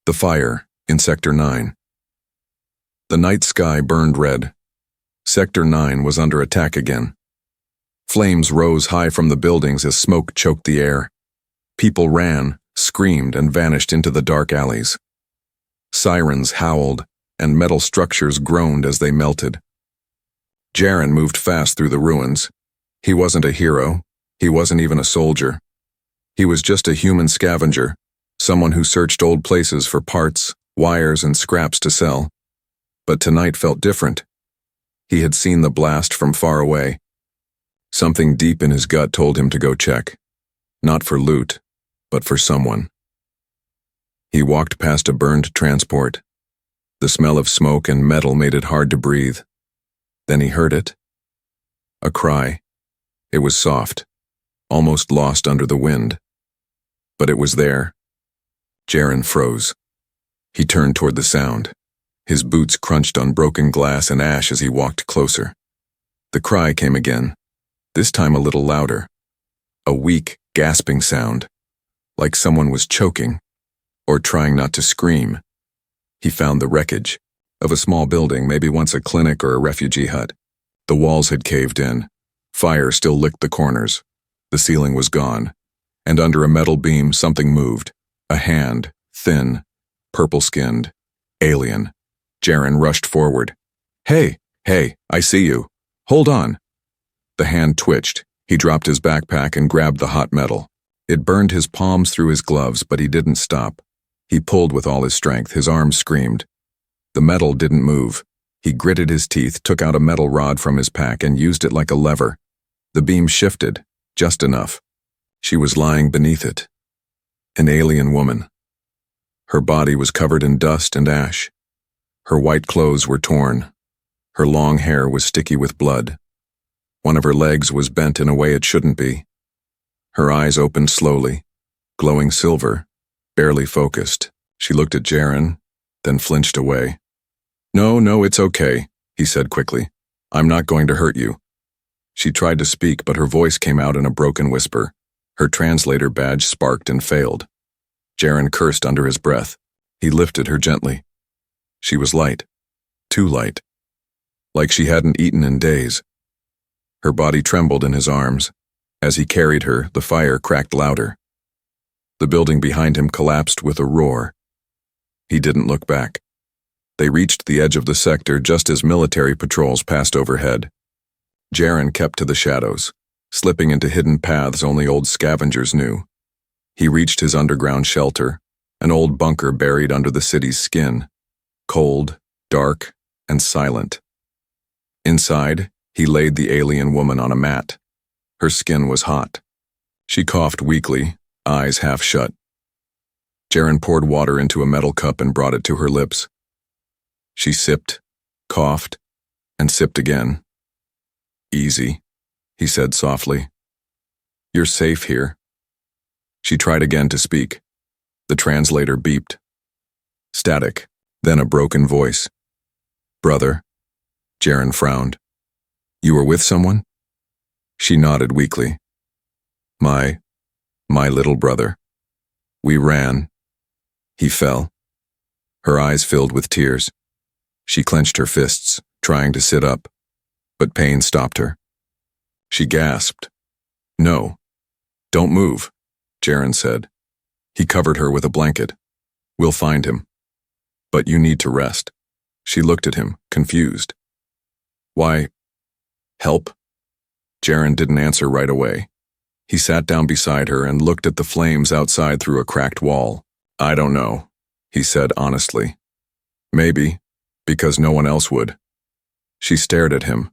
The fire in Sector 9. The night sky burned red. Sector 9 was under attack again. Flames rose high from the buildings as smoke choked the air. People ran, screamed, and vanished into the dark alleys. Sirens howled, and metal structures groaned as they melted. Jaren moved fast through the ruins. He wasn't a hero. He wasn't even a soldier. He was just a human scavenger, someone who searched old places for parts, wires, and scraps to sell. But tonight felt different. He had seen the blast from far away. Something deep in his gut told him to go check. Not for loot, but for someone. He walked past a burned transport. The smell of smoke and metal made it hard to breathe. Then he heard it. A cry. It was soft, almost lost under the wind. But it was there. Jaren froze. He turned toward the sound. His boots crunched on broken glass and ash as he walked closer. The cry came again, this time a little louder. A weak, gasping sound, like someone was choking, or trying not to scream. He found the wreckage of a small building, maybe once a clinic or a refugee hut. The walls had caved in. Fire still licked the corners. The ceiling was gone, and under a metal beam something moved. A hand, thin, purple-skinned, alien. Jaren rushed forward. Hey, I see you. Hold on. The hand twitched. He dropped his backpack and grabbed the hot metal. It burned his palms through his gloves, but he didn't stop. He pulled with all his strength. His arms screamed. The metal didn't move. He gritted his teeth, took out a metal rod from his pack, and used it like a lever. The beam shifted, just enough. She was lying beneath it. An alien woman. Her body was covered in dust and ash. Her white clothes were torn. Her long hair was sticky with blood. One of her legs was bent in a way it shouldn't be. Her eyes opened slowly, glowing silver, barely focused. She looked at Jaren, then flinched away. No, it's okay, he said quickly. I'm not going to hurt you. She tried to speak, but her voice came out in a broken whisper. Her translator badge sparked and failed. Jaren cursed under his breath. He lifted her gently. She was light. Too light. Like she hadn't eaten in days. Her body trembled in his arms. As he carried her, the fire cracked louder. The building behind him collapsed with a roar. He didn't look back. They reached the edge of the sector just as military patrols passed overhead. Jaren kept to the shadows, slipping into hidden paths only old scavengers knew. He reached his underground shelter, an old bunker buried under the city's skin, cold, dark, and silent. Inside, he laid the alien woman on a mat. Her skin was hot. She coughed weakly, eyes half shut. Jaren poured water into a metal cup and brought it to her lips. She sipped, coughed, and sipped again. Easy, he said softly. You're safe here. She tried again to speak. The translator beeped. Static, then a broken voice. Brother? Jaren frowned. You were with someone? She nodded weakly. My little brother. We ran. He fell. Her eyes filled with tears. She clenched her fists, trying to sit up, but pain stopped her. She gasped. No, don't move, Jaren said. He covered her with a blanket. We'll find him. But you need to rest. She looked at him, confused. Why? Help? Jaren didn't answer right away. He sat down beside her and looked at the flames outside through a cracked wall. I don't know, he said honestly. Maybe, because no one else would. She stared at him.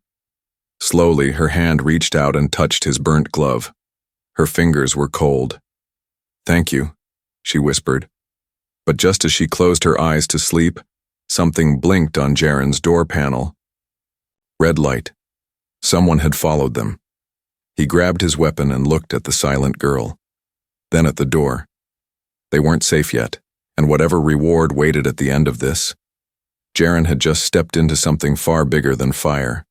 Slowly, her hand reached out and touched his burnt glove. Her fingers were cold. Thank you, she whispered. But just as she closed her eyes to sleep, something blinked on Jaren's door panel. Red light. Someone had followed them. He grabbed his weapon and looked at the silent girl. Then at the door. They weren't safe yet, and whatever reward waited at the end of this, Jaren had just stepped into something far bigger than fire.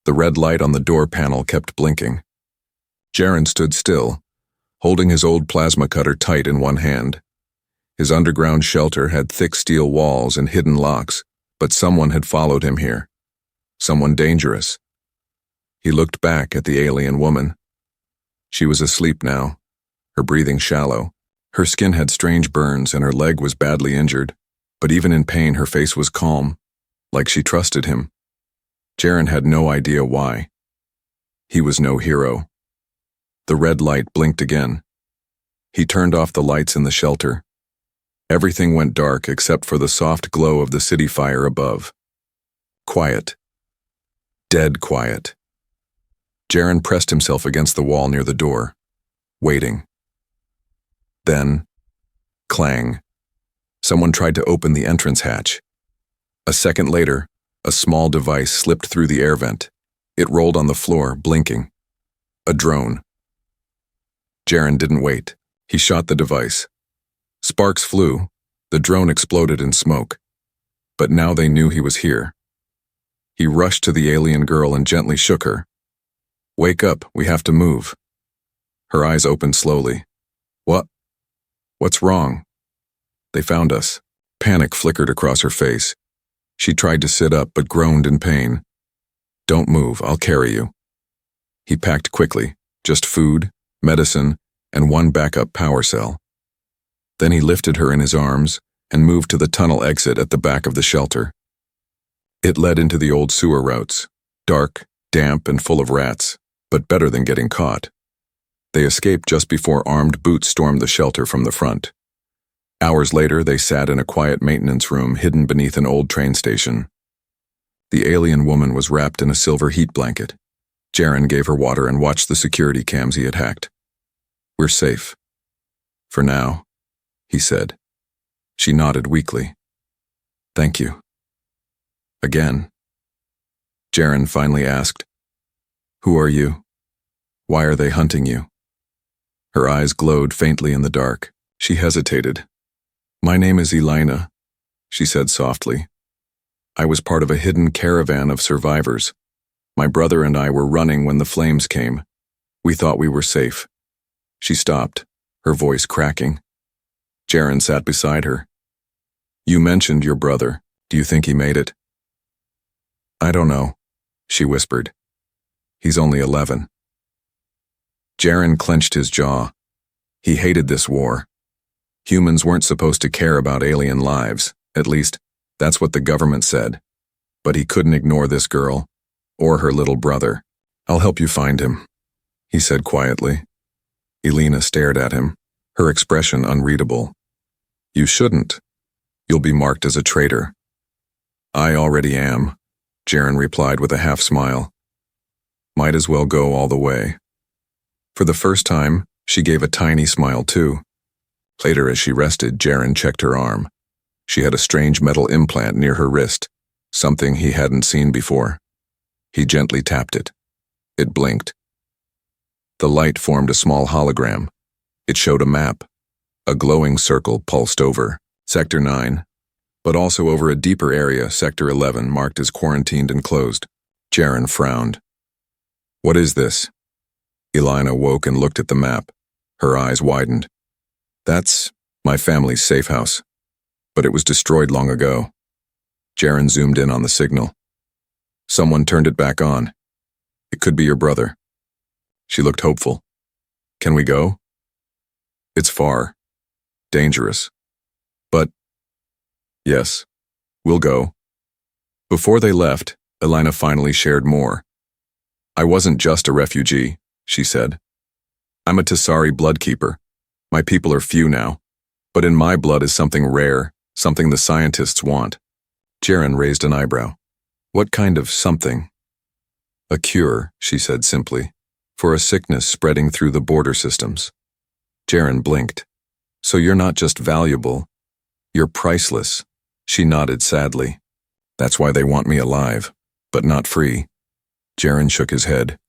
The red light on the door panel kept blinking. Jaren stood still, holding his old plasma cutter tight in one hand. His underground shelter had thick steel walls and hidden locks, but someone had followed him here. Someone dangerous. He looked back at the alien woman. She was asleep now, her breathing shallow. Her skin had strange burns and her leg was badly injured, but even in pain her face was calm, like she trusted him. Jaren had no idea why. He was no hero. The red light blinked again. He turned off the lights in the shelter. Everything went dark except for the soft glow of the city fire above. Quiet. Dead quiet. Jaren pressed himself against the wall near the door, waiting. Then, clang. Someone tried to open the entrance hatch. A second later, a small device slipped through the air vent. It rolled on the floor, blinking. A drone. Jaren didn't wait. He shot the device. Sparks flew. The drone exploded in smoke. But now they knew he was here. He rushed to the alien girl and gently shook her. "Wake up, we have to move." Her eyes opened slowly. "What? What's wrong?" "They found us." Panic flickered across her face. She tried to sit up but groaned in pain. "Don't move, I'll carry you." He packed quickly, just food, medicine, and one backup power cell. Then he lifted her in his arms and moved to the tunnel exit at the back of the shelter. It led into the old sewer routes, dark, damp, and full of rats, but better than getting caught. They escaped just before armed boots stormed the shelter from the front. Hours later, they sat in a quiet maintenance room hidden beneath an old train station. The alien woman was wrapped in a silver heat blanket. Jaren gave her water and watched the security cams he had hacked. "We're safe. For now," he said. She nodded weakly. "Thank you." Again. Jaren finally asked, "Who are you? Why are they hunting you?" Her eyes glowed faintly in the dark. She hesitated. "My name is Elena," she said softly. "I was part of a hidden caravan of survivors. My brother and I were running when the flames came. We thought we were safe." She stopped, her voice cracking. Jaren sat beside her. "You mentioned your brother. Do you think he made it?" "I don't know," she whispered. "He's only 11. Jaren clenched his jaw. He hated this war. Humans weren't supposed to care about alien lives. At least, that's what the government said. But he couldn't ignore this girl, or her little brother. "I'll help you find him," he said quietly. Elena stared at him, her expression unreadable. "You shouldn't. You'll be marked as a traitor." "I already am," Jaren replied with a half-smile. "Might as well go all the way." For the first time, she gave a tiny smile too. Later, as she rested, Jaren checked her arm. She had a strange metal implant near her wrist, something he hadn't seen before. He gently tapped it. It blinked. The light formed a small hologram. It showed a map. A glowing circle pulsed over Sector 9, but also over a deeper area, Sector 11, marked as quarantined and closed. Jaren frowned. "What is this?" Elena woke and looked at the map. Her eyes widened. "That's my family's safe house, but it was destroyed long ago." Jaren zoomed in on the signal. "Someone turned it back on. It could be your brother." She looked hopeful. "Can we go?" "It's far. Dangerous. But yes, we'll go." Before they left, Elena finally shared more. "I wasn't just a refugee," she said. "I'm a Tasari bloodkeeper. My people are few now, but in my blood is something rare, something the scientists want." Jaren raised an eyebrow. "What kind of something?" "A cure," she said simply, "for a sickness spreading through the border systems." Jaren blinked. "So you're not just valuable, you're priceless." She nodded sadly. "That's why they want me alive, but not free." Jaren shook his head.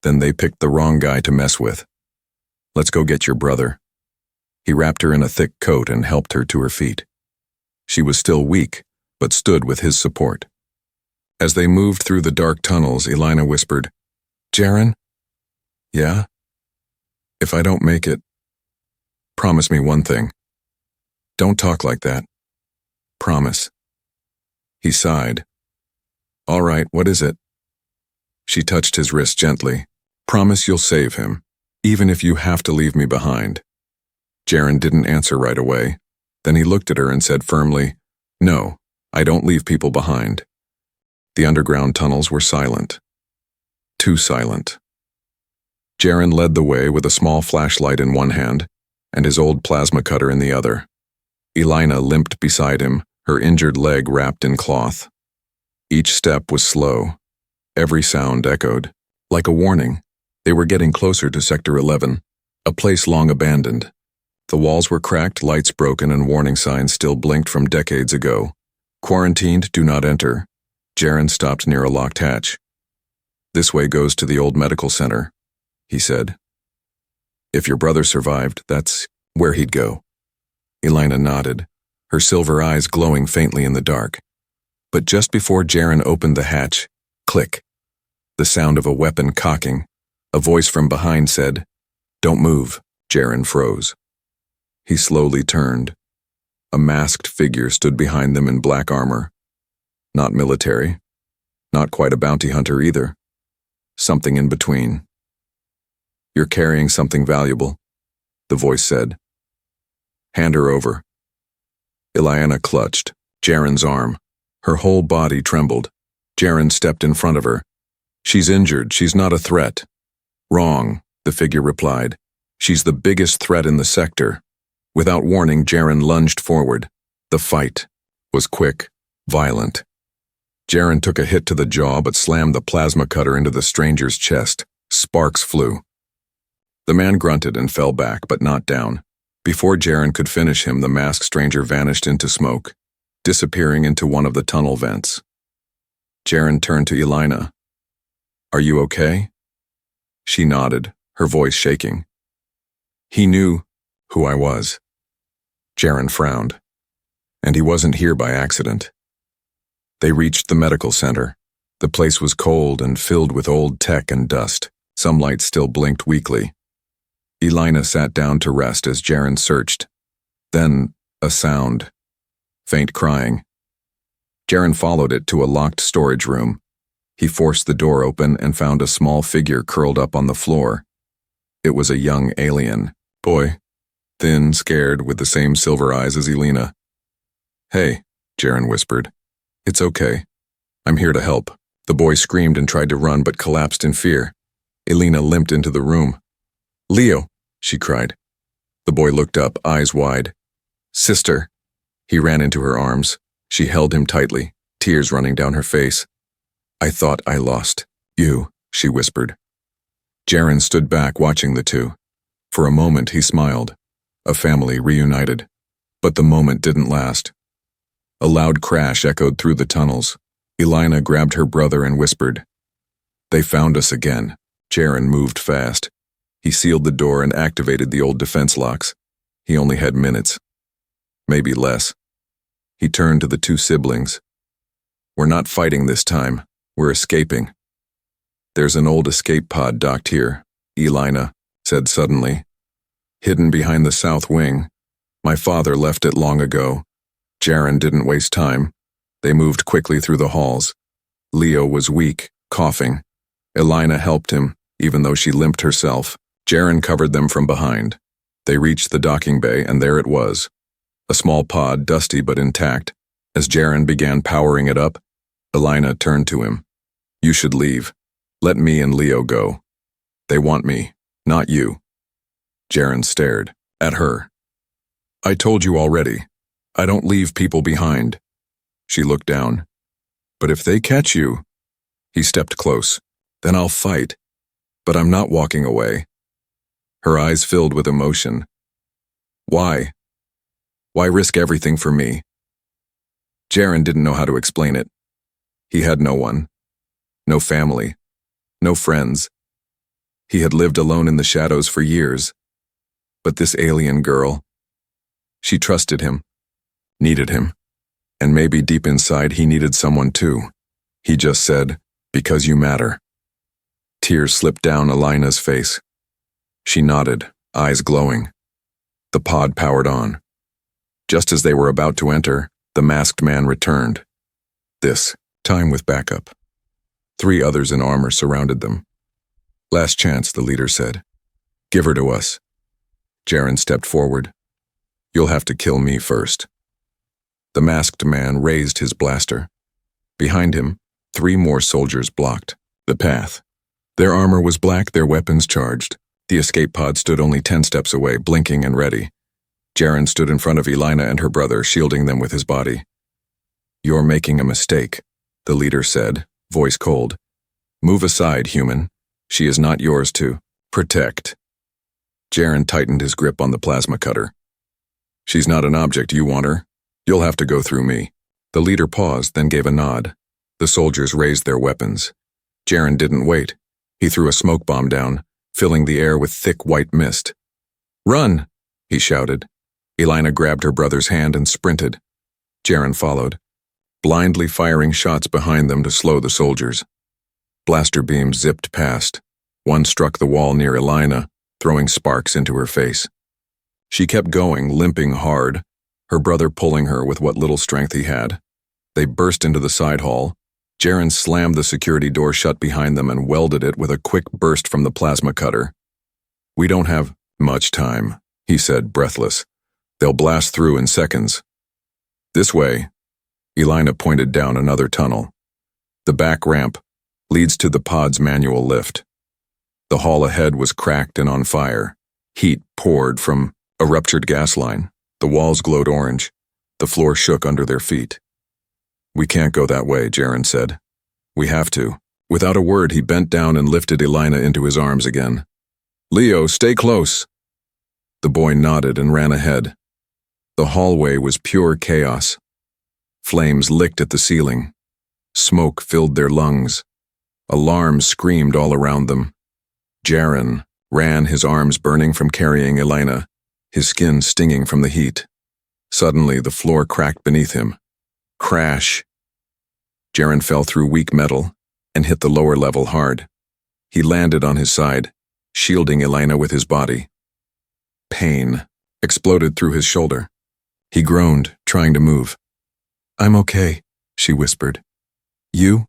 "Then they picked the wrong guy to mess with. Let's go get your brother." He wrapped her in a thick coat and helped her to her feet. She was still weak, but stood with his support. As they moved through the dark tunnels, Elena whispered, "Jaren?" "Yeah?" "If I don't make it, promise me one thing." Don't talk like that. Promise. He sighed. All right, what is it? She touched his wrist gently. Promise you'll save him, even if you have to leave me behind. Jaren didn't answer right away. Then he looked at her and said firmly, No, I don't leave people behind. The underground tunnels were silent. Too silent. Jaren led the way with a small flashlight in one hand and his old plasma cutter in the other. Elina limped beside him, her injured leg wrapped in cloth. Each step was slow. Every sound echoed. Like a warning, they were getting closer to Sector 11, a place long abandoned. The walls were cracked, lights broken, and warning signs still blinked from decades ago. Quarantined, do not enter. Jaren stopped near a locked hatch. This way goes to the old medical center, he said. If your brother survived, that's where he'd go. Elina nodded, her silver eyes glowing faintly in the dark. But just before Jaren opened the hatch, click. The sound of a weapon cocking. A voice from behind said, Don't move. Jaren froze. He slowly turned. A masked figure stood behind them in black armor. Not military. Not quite a bounty hunter either. Something in between. You're carrying something valuable, the voice said. Hand her over. Eliana clutched Jaren's arm. Her whole body trembled. Jaren stepped in front of her. She's injured. She's not a threat. Wrong, the figure replied. She's the biggest threat in the sector. Without warning, Jaren lunged forward. The fight was quick, violent. Jaren took a hit to the jaw but slammed the plasma cutter into the stranger's chest. Sparks flew. The man grunted and fell back, but not down. Before Jaren could finish him, the masked stranger vanished into smoke, disappearing into one of the tunnel vents. Jaren turned to Elina. Are you okay? She nodded, her voice shaking. He knew who I was. Jaren frowned. And he wasn't here by accident. They reached the medical center. The place was cold and filled with old tech and dust. Some lights still blinked weakly. Elina sat down to rest as Jaren searched. Then, a sound. Faint crying. Jaren followed it to a locked storage room. He forced the door open and found a small figure curled up on the floor. It was a young alien boy, thin, scared, with the same silver eyes as Elina. Hey, Jaren whispered. It's okay. I'm here to help. The boy screamed and tried to run but collapsed in fear. Elina limped into the room. Leo, she cried. The boy looked up, eyes wide. Sister. He ran into her arms. She held him tightly, tears running down her face. I thought I lost you, she whispered. Jaren stood back watching the two. For a moment he smiled. A family reunited. But the moment didn't last. A loud crash echoed through the tunnels. Elina grabbed her brother and whispered. They found us again. Jaren moved fast. He sealed the door and activated the old defense locks. He only had minutes. Maybe less. He turned to the two siblings. We're not fighting this time. We're escaping. There's an old escape pod docked here, Elina said suddenly. Hidden behind the south wing. My father left it long ago. Jaren didn't waste time. They moved quickly through the halls. Leo was weak, coughing. Elina helped him, even though she limped herself. Jaren covered them from behind. They reached the docking bay, and there it was. A small pod, dusty but intact. As Jaren began powering it up, Elina turned to him. You should leave. Let me and Leo go. They want me, not you. Jaren stared at her. I told you already. I don't leave people behind. She looked down. But if they catch you... He stepped close. Then I'll fight. But I'm not walking away. Her eyes filled with emotion. Why? Why risk everything for me? Jaren didn't know how to explain it. He had no one. No family. No friends. He had lived alone in the shadows for years. But this alien girl... She trusted him. Needed him. And maybe deep inside he needed someone too. He just said, because you matter. Tears slipped down Elina's face. She nodded, eyes glowing. The pod powered on. Just as they were about to enter, the masked man returned. This time with backup. 3 others in armor surrounded them. Last chance, the leader said. Give her to us. Jaren stepped forward. You'll have to kill me first. The masked man raised his blaster. Behind him, 3 more soldiers blocked the path. Their armor was black, their weapons charged. The escape pod stood only 10 steps away, blinking and ready. Jaren stood in front of Elina and her brother, shielding them with his body. You're making a mistake, the leader said, voice cold. Move aside, human. She is not yours to protect. Jaren tightened his grip on the plasma cutter. She's not an object, you want her? You'll have to go through me. The leader paused, then gave a nod. The soldiers raised their weapons. Jaren didn't wait. He threw a smoke bomb down, filling the air with thick white mist. Run, he shouted. Elina grabbed her brother's hand and sprinted. Jaren followed, blindly firing shots behind them to slow the soldiers. Blaster beams zipped past. One struck the wall near Elina, throwing sparks into her face. She kept going, limping hard, her brother pulling her with what little strength he had. They burst into the side hall. Jaren slammed the security door shut behind them and welded it with a quick burst from the plasma cutter. We don't have much time, he said, breathless. They'll blast through in seconds. This way. Elina pointed down another tunnel. The back ramp leads to the pod's manual lift. The hall ahead was cracked and on fire. Heat poured from a ruptured gas line. The walls glowed orange. The floor shook under their feet. We can't go that way, Jaren said. We have to. Without a word, he bent down and lifted Elina into his arms again. Leo, stay close. The boy nodded and ran ahead. The hallway was pure chaos. Flames licked at the ceiling. Smoke filled their lungs. Alarms screamed all around them. Jaren ran, his arms burning from carrying Elina, his skin stinging from the heat. Suddenly, the floor cracked beneath him. Crash. Jaren fell through weak metal and hit the lower level hard. He landed on his side, shielding Elina with his body. Pain exploded through his shoulder. He groaned, trying to move. I'm okay, she whispered. You?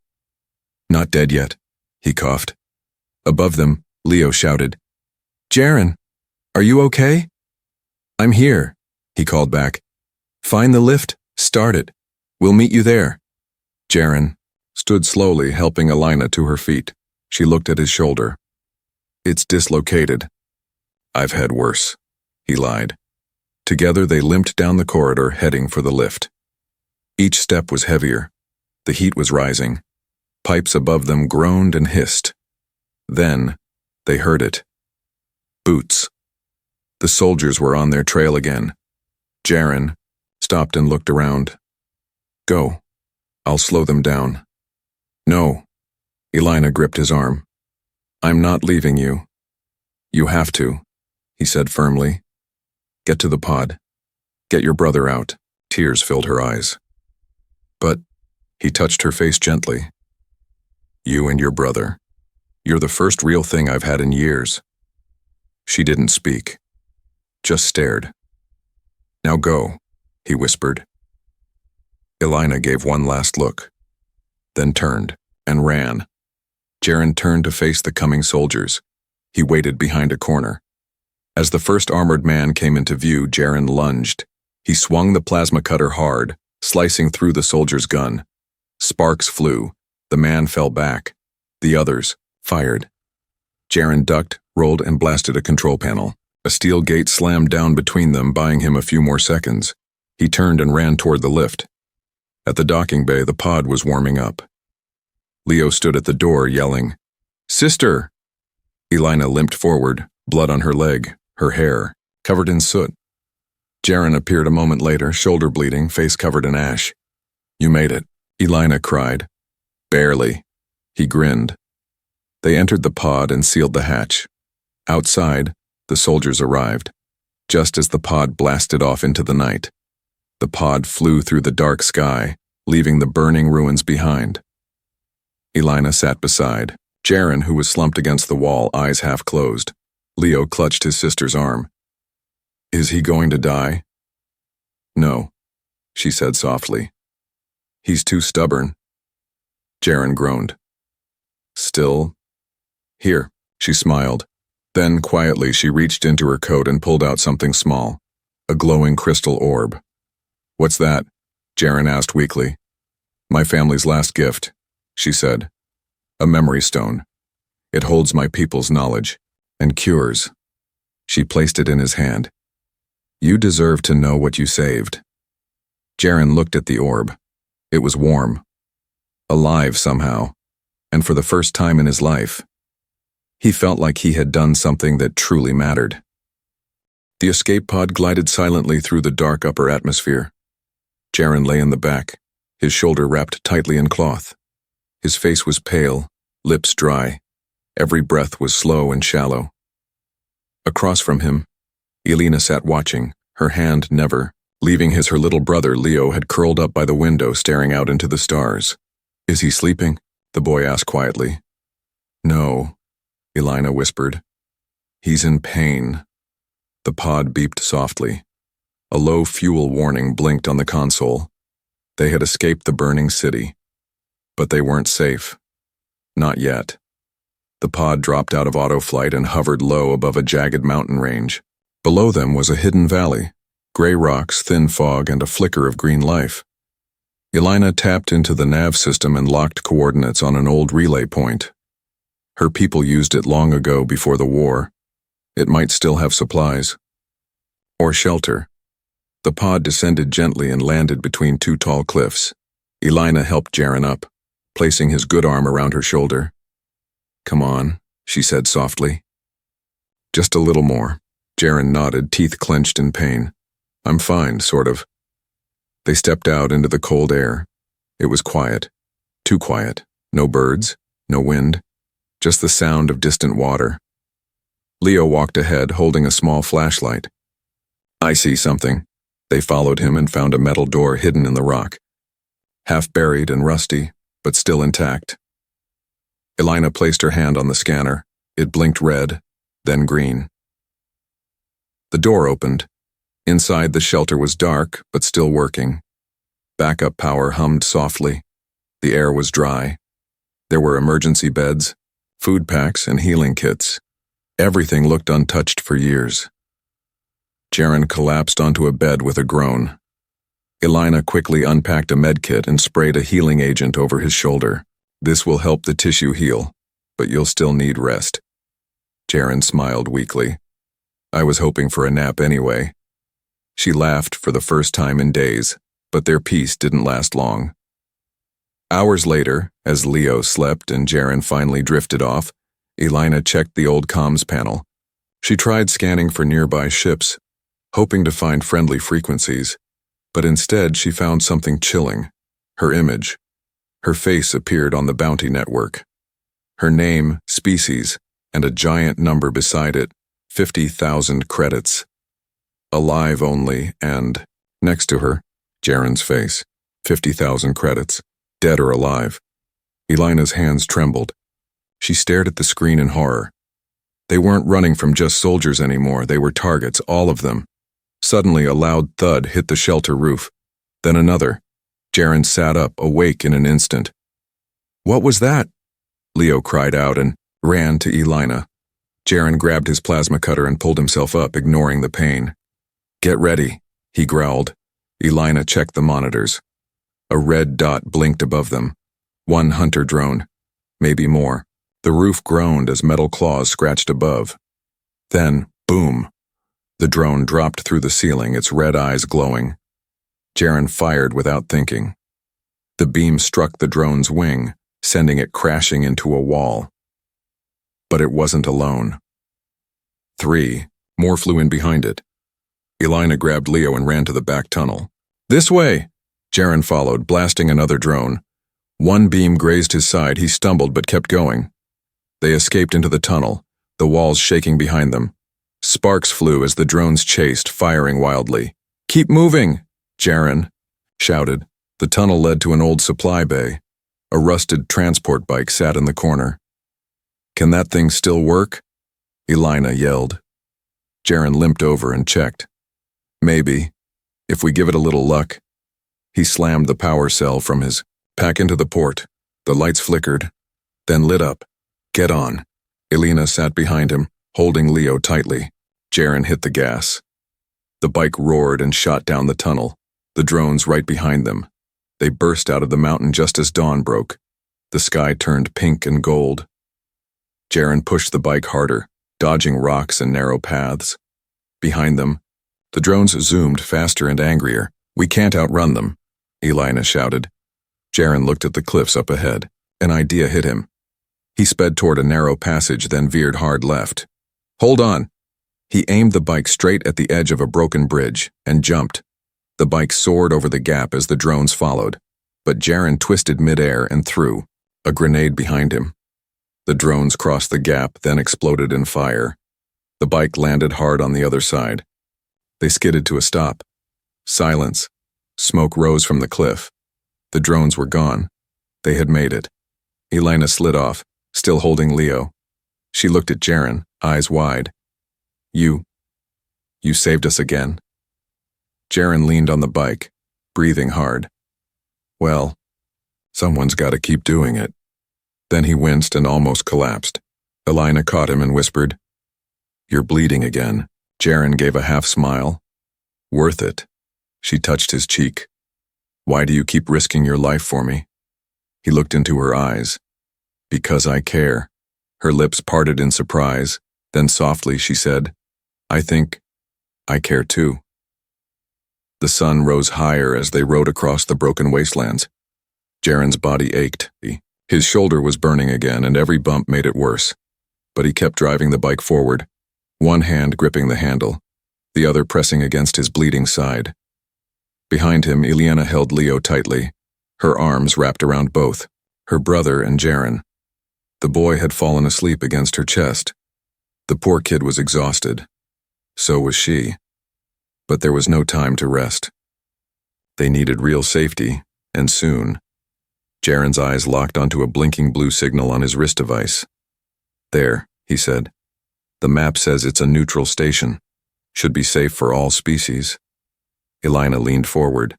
Not dead yet, he coughed. Above them, Leo shouted, Jaren, are you okay? I'm here, he called back. Find the lift, start it. We'll meet you there. Jaren stood slowly, helping Elina to her feet. She looked at his shoulder. It's dislocated. I've had worse, he lied. Together they limped down the corridor, heading for the lift. Each step was heavier. The heat was rising. Pipes above them groaned and hissed. Then they heard it. Boots. The soldiers were on their trail again. Jaren stopped and looked around. Go. I'll slow them down. No. Elina gripped his arm. I'm not leaving you. You have to, he said firmly. Get to the pod. Get your brother out. Tears filled her eyes. But, he touched her face gently. You and your brother. You're the first real thing I've had in years. She didn't speak. Just stared. Now go, he whispered. Elina gave one last look, then turned and ran. Jaren turned to face the coming soldiers. He waited behind a corner. As the first armored man came into view, Jaren lunged. He swung the plasma cutter hard, slicing through the soldier's gun. Sparks flew. The man fell back. The others fired. Jaren ducked, rolled, and blasted a control panel. A steel gate slammed down between them, buying him a few more seconds. He turned and ran toward the lift. At the docking bay, the pod was warming up. Leo stood at the door, yelling, Sister! Elina limped forward, blood on her leg, her hair covered in soot. Jaren appeared a moment later, shoulder bleeding, face covered in ash. You made it, Elina cried. Barely. He grinned. They entered the pod and sealed the hatch. Outside, the soldiers arrived. Just as the pod blasted off into the night, the pod flew through the dark sky, leaving the burning ruins behind. Elina sat beside Jaren, who was slumped against the wall, eyes half closed. Leo clutched his sister's arm. Is he going to die? No, she said softly. He's too stubborn. Jaren groaned. Still? Here, she smiled. Then, quietly, she reached into her coat and pulled out something small, a glowing crystal orb. What's that? Jaren asked weakly. My family's last gift, she said. A memory stone. It holds my people's knowledge and cures. She placed it in his hand. You deserve to know what you saved. Jaren looked at the orb. It was warm, alive somehow, and for the first time in his life, he felt like he had done something that truly mattered. The escape pod glided silently through the dark upper atmosphere. Jaren lay in the back, his shoulder wrapped tightly in cloth. His face was pale, lips dry. Every breath was slow and shallow. Across from him, Elena sat watching, her hand never leaving her little brother Leo had curled up by the window staring out into the stars. Is he sleeping? The boy asked quietly. No, Elena whispered. He's in pain. The pod beeped softly. A low fuel warning blinked on the console. They had escaped the burning city. But they weren't safe. Not yet. The pod dropped out of autoflight and hovered low above a jagged mountain range. Below them was a hidden valley, gray rocks, thin fog, and a flicker of green life. Elena tapped into the nav system and locked coordinates on an old relay point. Her people used it long ago before the war. It might still have supplies. Or shelter. The pod descended gently and landed between two tall cliffs. Elena helped Jaren up, placing his good arm around her shoulder. Come on, she said softly. Just a little more. Jaren nodded, teeth clenched in pain. I'm fine, sort of. They stepped out into the cold air. It was quiet. Too quiet. No birds, no wind, just the sound of distant water. Leo walked ahead, holding a small flashlight. I see something. They followed him and found a metal door hidden in the rock. Half buried and rusty, but still intact. Elena placed her hand on the scanner. It blinked red, then green. The door opened. Inside, the shelter was dark, but still working. Backup power hummed softly. The air was dry. There were emergency beds, food packs, and healing kits. Everything looked untouched for years. Jaren collapsed onto a bed with a groan. Elena quickly unpacked a medkit and sprayed a healing agent over his shoulder. This will help the tissue heal, but you'll still need rest. Jaren smiled weakly. I was hoping for a nap anyway. She laughed for the first time in days, but their peace didn't last long. Hours later, as Leo slept and Jaren finally drifted off, Elena checked the old comms panel. She tried scanning for nearby ships, hoping to find friendly frequencies, but instead she found something chilling. Her image. Her face appeared on the bounty network. Her name, species, and a giant number beside it, 50,000 credits. Alive only, and, next to her, Jaren's face, 50,000 credits, dead or alive. Elena's hands trembled. She stared at the screen in horror. They weren't running from just soldiers anymore, they were targets, all of them. Suddenly a loud thud hit the shelter roof. Then another. Jaren sat up, awake in an instant. What was that? Leo cried out and ran to Elena. Jaren grabbed his plasma cutter and pulled himself up, ignoring the pain. Get ready, he growled. Elena checked the monitors. A red dot blinked above them. One hunter drone. Maybe more. The roof groaned as metal claws scratched above. Then, boom. The drone dropped through the ceiling, its red eyes glowing. Jaren fired without thinking. The beam struck the drone's wing, sending it crashing into a wall. But it wasn't alone. 3 more flew in behind it. Elena grabbed Leo and ran to the back tunnel. This way! Jaren followed, blasting another drone. One beam grazed his side. He stumbled but kept going. They escaped into the tunnel, the walls shaking behind them. Sparks flew as the drones chased, firing wildly. Keep moving! Jaren shouted. The tunnel led to an old supply bay. A rusted transport bike sat in the corner. Can that thing still work? Elena yelled. Jaren limped over and checked. Maybe. If we give it a little luck. He slammed the power cell from his pack into the port. The lights flickered, then lit up. Get on. Elena sat behind him, holding Leo tightly. Jaren hit the gas. The bike roared and shot down the tunnel, the drones right behind them. They burst out of the mountain just as dawn broke. The sky turned pink and gold. Jaren pushed the bike harder, dodging rocks and narrow paths. Behind them, the drones zoomed faster and angrier. We can't outrun them, Elena shouted. Jaren looked at the cliffs up ahead. An idea hit him. He sped toward a narrow passage, then veered hard left. Hold on. He aimed the bike straight at the edge of a broken bridge and jumped. The bike soared over the gap as the drones followed, but Jaren twisted midair and threw a grenade behind him. The drones crossed the gap, then exploded in fire. The bike landed hard on the other side. They skidded to a stop. Silence. Smoke rose from the cliff. The drones were gone. They had made it. Elena slid off, still holding Leo. She looked at Jaren, eyes wide. You saved us again. Jaren leaned on the bike, breathing hard. Well, someone's got to keep doing it. Then he winced and almost collapsed. Elena caught him and whispered, You're bleeding again. Jaren gave a half smile. Worth it. She touched his cheek. Why do you keep risking your life for me? He looked into her eyes. Because I care. Her lips parted in surprise. Then softly she said, I think I care too. The sun rose higher as they rode across the broken wastelands. Jaren's body ached. His shoulder was burning again, and every bump made it worse. But he kept driving the bike forward, one hand gripping the handle, the other pressing against his bleeding side. Behind him, Elena held Leo tightly, her arms wrapped around both, her brother and Jaren. The boy had fallen asleep against her chest. The poor kid was exhausted. So was she. But there was no time to rest. They needed real safety, and soon. Jaren's eyes locked onto a blinking blue signal on his wrist device. There, he said. The map says it's a neutral station. Should be safe for all species. Elena leaned forward.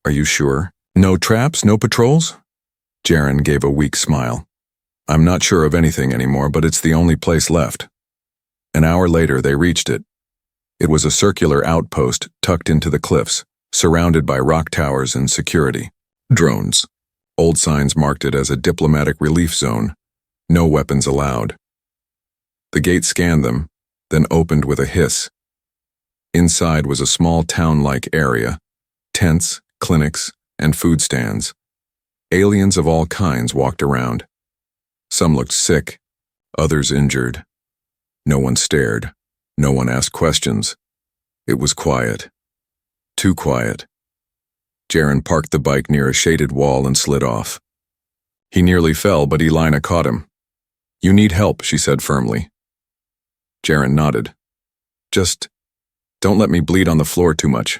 Are you sure? No traps, no patrols? Jaren gave a weak smile. I'm not sure of anything anymore, but it's the only place left. An hour later, they reached it. It was a circular outpost tucked into the cliffs, surrounded by rock towers and security. Drones. Old signs marked it as a diplomatic relief zone. No weapons allowed. The gate scanned them, then opened with a hiss. Inside was a small town-like area, tents, clinics, and food stands. Aliens of all kinds walked around. Some looked sick, others injured. No one stared. No one asked questions. It was quiet. Too quiet. Jaren parked the bike near a shaded wall and slid off. He nearly fell, but Elena caught him. You need help, she said firmly. Jaren nodded. Just don't let me bleed on the floor too much.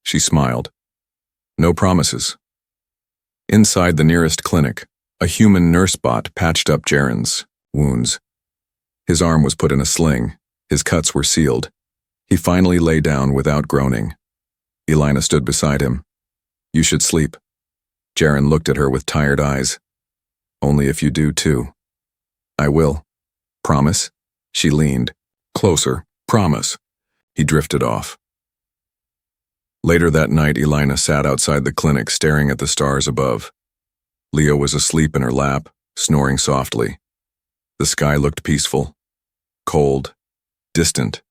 She smiled. No promises. Inside the nearest clinic, a human nurse bot patched up Jaren's wounds. His arm was put in a sling. His cuts were sealed. He finally lay down without groaning. Elena stood beside him. You should sleep. Jaren looked at her with tired eyes. Only if you do too. I will. Promise? She leaned. Closer. Promise. He drifted off. Later that night, Elena sat outside the clinic staring at the stars above. Leo was asleep in her lap, snoring softly. The sky looked peaceful, cold, distant.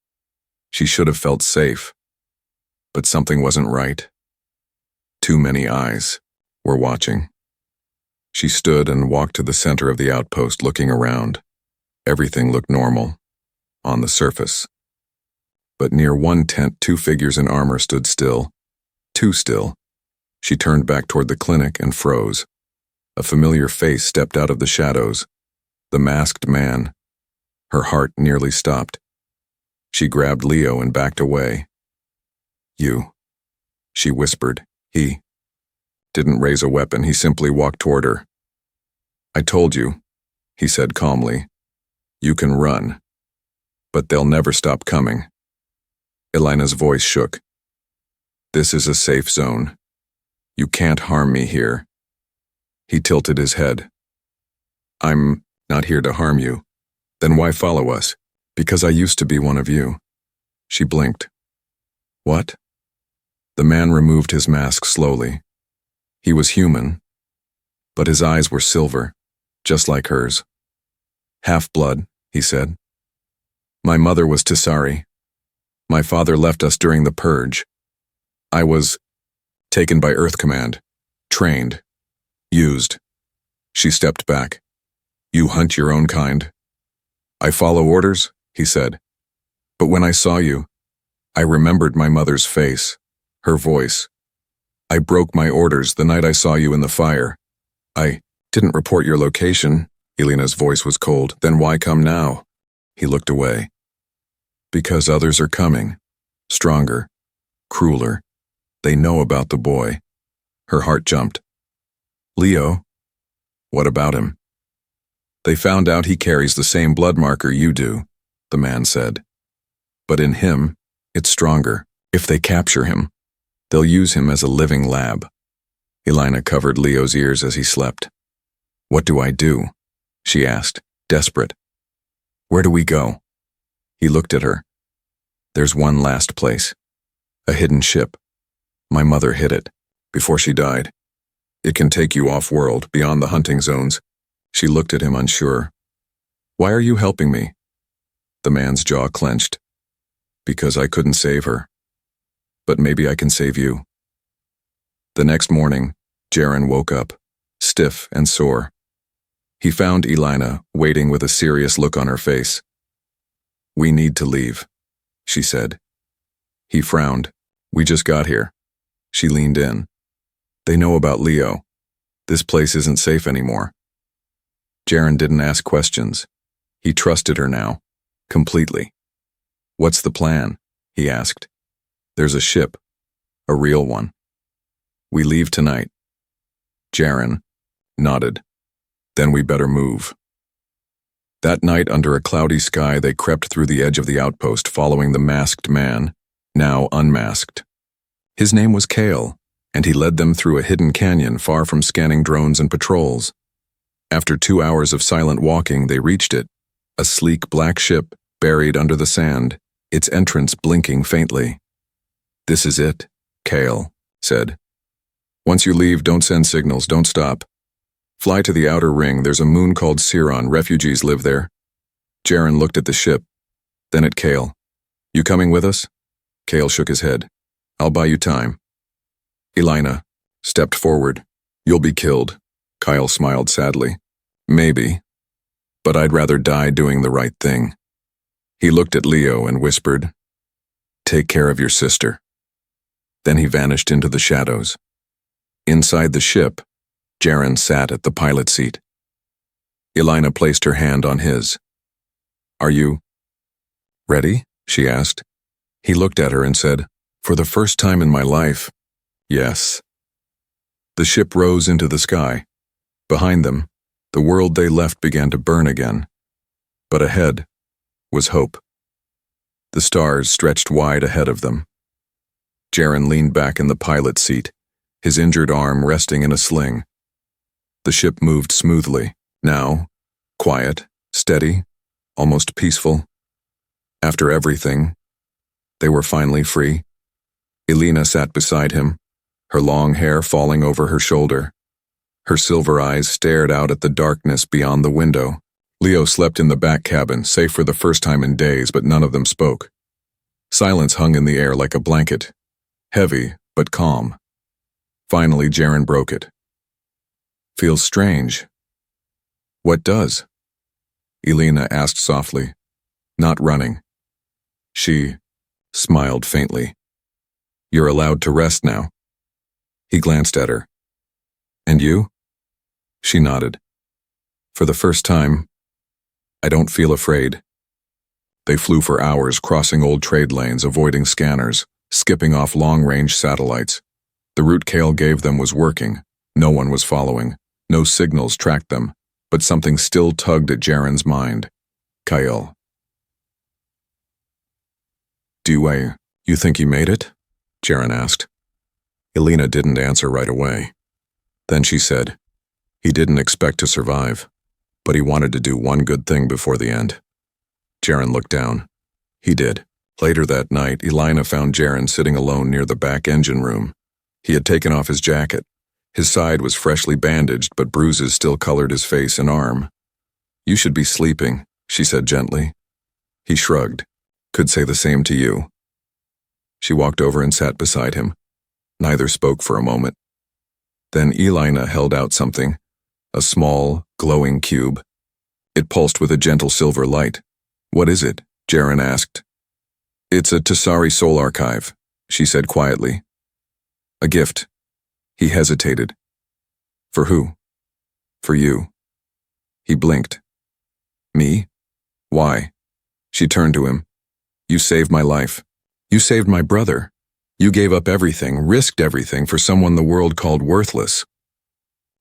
She should have felt safe. But something wasn't right. Too many eyes were watching. She stood and walked to the center of the outpost, looking around. Everything looked normal, on the surface. But near one tent, two figures in armor stood still. Too still. She turned back toward the clinic and froze. A familiar face stepped out of the shadows. The masked man. Her heart nearly stopped. She grabbed Leo and backed away. You, she whispered. He didn't raise a weapon. He simply walked toward her. I told you, he said calmly. You can run, but they'll never stop coming. Elena's voice shook. This is a safe zone. You can't harm me here. He tilted his head. I'm not here to harm you. Then why follow us? Because I used to be one of you. She blinked. What? The man removed his mask slowly. He was human, but his eyes were silver, just like hers. Half-blood, he said. My mother was Tisari. My father left us during the purge. I was taken by Earth Command, trained, used. She stepped back. You hunt your own kind. I follow orders, he said. But when I saw you, I remembered my mother's face, her voice. I broke my orders the night I saw you in the fire. I didn't report your location. Elena's voice was cold. Then why come now? He looked away. Because others are coming. Stronger. Crueler. They know about the boy. Her heart jumped. Leo? What about him? They found out he carries the same blood marker you do, the man said. But in him, it's stronger. If they capture him, they'll use him as a living lab. Elena covered Leo's ears as he slept. What do I do? She asked, desperate. Where do we go? He looked at her. There's one last place. A hidden ship. My mother hid it, before she died. It can take you off-world, beyond the hunting zones. She looked at him unsure. Why are you helping me? The man's jaw clenched. Because I couldn't save her. But maybe I can save you. The next morning, Jaren woke up, stiff and sore. He found Elena waiting with a serious look on her face. We need to leave, she said. He frowned. We just got here. She leaned in. They know about Leo. This place isn't safe anymore. Jaren didn't ask questions. He trusted her now, completely. What's the plan? He asked. There's a ship, a real one. We leave tonight. Jaren nodded. Then we better move. That night, under a cloudy sky, they crept through the edge of the outpost, following the masked man, now unmasked. His name was Kale, and he led them through a hidden canyon far from scanning drones and patrols. After 2 hours of silent walking, they reached it, a sleek black ship buried under the sand, its entrance blinking faintly. This is it, Kale said. Once you leave, don't send signals, don't stop. Fly to the outer ring, there's a moon called Siron, refugees live there. Jaren looked at the ship, then at Kale. You coming with us? Kale shook his head. I'll buy you time. Elena stepped forward. You'll be killed. Kyle smiled sadly. Maybe, but I'd rather die doing the right thing. He looked at Leo and whispered, Take care of your sister. Then he vanished into the shadows. Inside the ship, Jaren sat at the pilot seat. Elena placed her hand on his. Are you ready? She asked. He looked at her and said, For the first time in my life, yes. The ship rose into the sky. Behind them, the world they left began to burn again. But ahead was hope. The stars stretched wide ahead of them. Jaren leaned back in the pilot's seat, his injured arm resting in a sling. The ship moved smoothly, now quiet, steady, almost peaceful. After everything, they were finally free. Elena sat beside him, her long hair falling over her shoulder. Her silver eyes stared out at the darkness beyond the window. Leo slept in the back cabin, safe for the first time in days, but none of them spoke. Silence hung in the air like a blanket, heavy but calm. Finally, Jaren broke it. Feels strange. What does? Elena asked softly, not running. She smiled faintly. You're allowed to rest now. He glanced at her. And you? She nodded. For the first time, I don't feel afraid. They flew for hours, crossing old trade lanes, avoiding scanners, skipping off long-range satellites. The route Kale gave them was working. No one was following. No signals tracked them, but something still tugged at Jaren's mind. Kyle. You think he made it? Jaren asked. Elena didn't answer right away. Then she said, "He didn't expect to survive, but he wanted to do one good thing before the end." Jaren looked down. He did. Later that night, Elena found Jaren sitting alone near the back engine room. He had taken off his jacket. His side was freshly bandaged, but bruises still colored his face and arm. "You should be sleeping," she said gently. He shrugged. "Could say the same to you." She walked over and sat beside him. Neither spoke for a moment. Then Elena held out something, a small, glowing cube. It pulsed with a gentle silver light. "What is it?" Jaren asked. "It's a Tasari soul archive," she said quietly. "A gift." He hesitated. "For who?" "For you." He blinked. "Me? Why?" She turned to him. "You saved my life. You saved my brother. You gave up everything, risked everything for someone the world called worthless."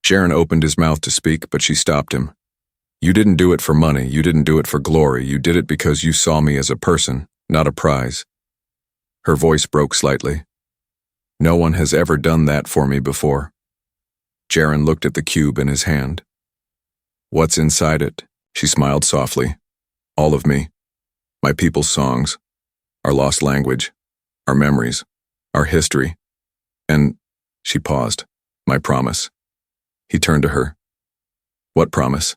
Jaren opened his mouth to speak, but she stopped him. "You didn't do it for money, you didn't do it for glory, you did it because you saw me as a person, not a prize." Her voice broke slightly. "No one has ever done that for me before." Jaren looked at the cube in his hand. "What's inside it?" She smiled softly. "All of me. My people's songs, our lost language, our memories, our history, and," she paused, "my promise." He turned to her. "What promise?"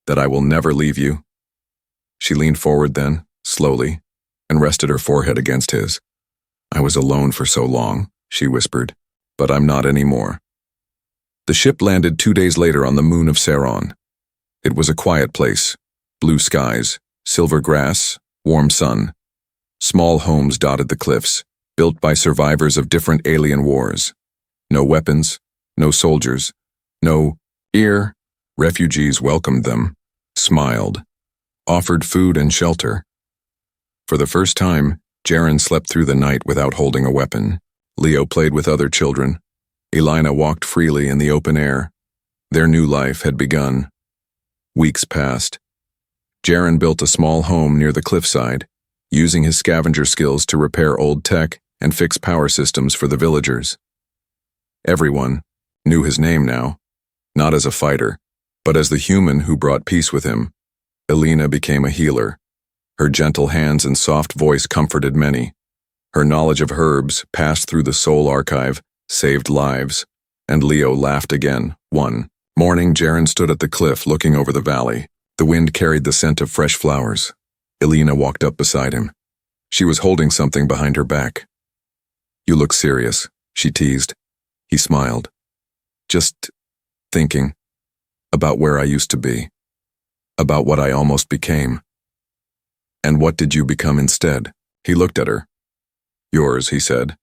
"That I will never leave you." She leaned forward then, slowly, and rested her forehead against his. "I was alone for so long," she whispered, "but I'm not anymore." The ship landed 2 days later on the moon of Saron. It was a quiet place, blue skies, silver grass, warm sun. Small homes dotted the cliffs, built by survivors of different alien wars. No weapons, no soldiers, no ear. Refugees welcomed them, smiled, offered food and shelter. For the first time, Jaren slept through the night without holding a weapon. Leo played with other children. Elena walked freely in the open air. Their new life had begun. Weeks passed. Jaren built a small home near the cliffside, using his scavenger skills to repair old tech and fix power systems for the villagers. Everyone knew his name now, not as a fighter, but as the human who brought peace with him. Elena became a healer. Her gentle hands and soft voice comforted many. Her knowledge of herbs, passed through the soul archive, saved lives. And Leo laughed again. One morning, Jaren stood at the cliff looking over the valley. The wind carried the scent of fresh flowers. Elena walked up beside him. She was holding something behind her back. "You look serious," she teased. He smiled. "Just thinking about where I used to be, about what I almost became." "And what did you become instead?" He looked at her. "Yours," he said.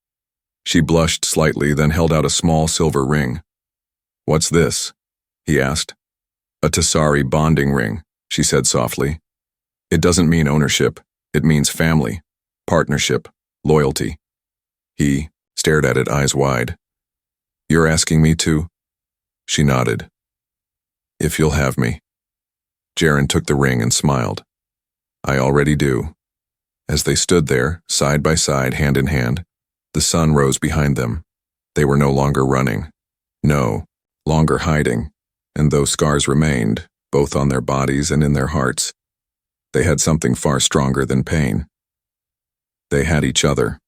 She blushed slightly, then held out a small silver ring. "What's this?" he asked. "A Tasari bonding ring," she said softly. "It doesn't mean ownership. It means family, partnership, loyalty." He stared at it, eyes wide. "You're asking me to?" She nodded. "If you'll have me." Jaren took the ring and smiled. "I already do." As they stood there, side by side, hand in hand, the sun rose behind them. They were no longer running. No longer hiding. And though scars remained, both on their bodies and in their hearts, they had something far stronger than pain. They had each other.